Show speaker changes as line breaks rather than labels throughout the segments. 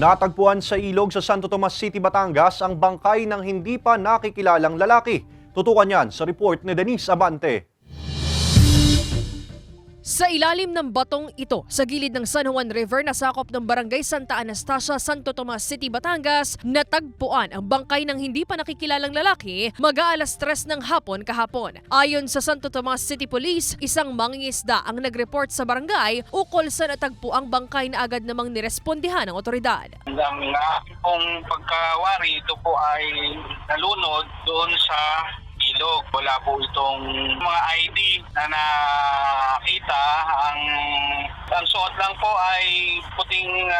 Natagpuan sa ilog sa Santo Tomas City, Batangas ang bangkay ng hindi pa nakikilalang lalaki. Tutukan yan sa report ni Denise Abante.
Sa ilalim ng batong ito, sa gilid ng San Juan River na sakop ng Barangay Santa Anastasia, Santo Tomas City, Batangas, natagpuan ang bangkay ng hindi pa nakikilalang lalaki mag-aalas 3 ng hapon kahapon. Ayon sa Santo Tomas City Police, isang mangingisda ang nag-report sa barangay ukol sa natagpuang bangkay na agad namang nirespondihan ng otoridad.
Ang pong pagkawari, ito po ay nalunod doon sa ilog. Wala po itong mga ID na nakita. Ang suot lang po ay puting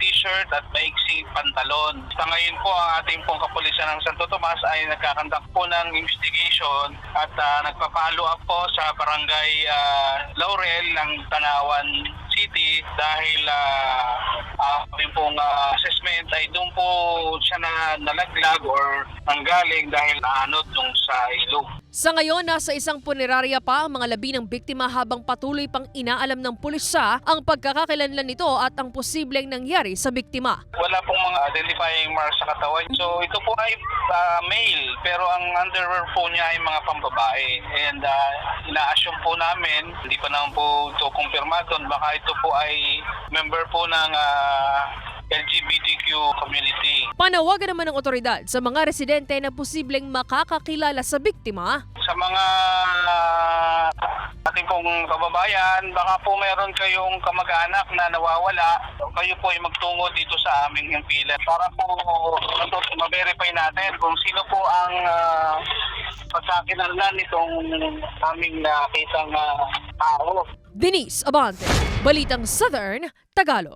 t-shirt at maiksi pantalon. Sa ngayon po, ang ating pong kapulisan ng Santo Tomas ay nagkakandak po ng investigation at nagpa-follow up po sa barangay Laurel ng Tanawan City dahil yung pong assessment ay doon po siya nalaglag or nanggaling dahil naanod dun sa ilog.
Sa ngayon, nasa isang punerarya pa ang mga labi ng biktima habang patuloy pang inaalam ng pulisya ang pagkakakilanlan nito at ang posibleng nangyari sa biktima.
Wala pong mga identifying marks sa katawan. So ito po ay male pero ang underwear po niya ay mga pambabae. And ina-assume po namin, hindi pa naman po ito kumpirmado, baka ito po ay member po ng LGBTQ community.
Panawagan naman ng otoridad sa mga residente na posibleng makakakilala sa biktima.
Sa mga ating pong kababayan, baka po meron kayong kamag-anak na nawawala, kayo po ay magtungo dito sa aming himpilan para po ma-verify natin kung sino po ang pagkakilanlan nitong aming nakitang tao.
Denise Abante, Balitang Southern, Tagalog.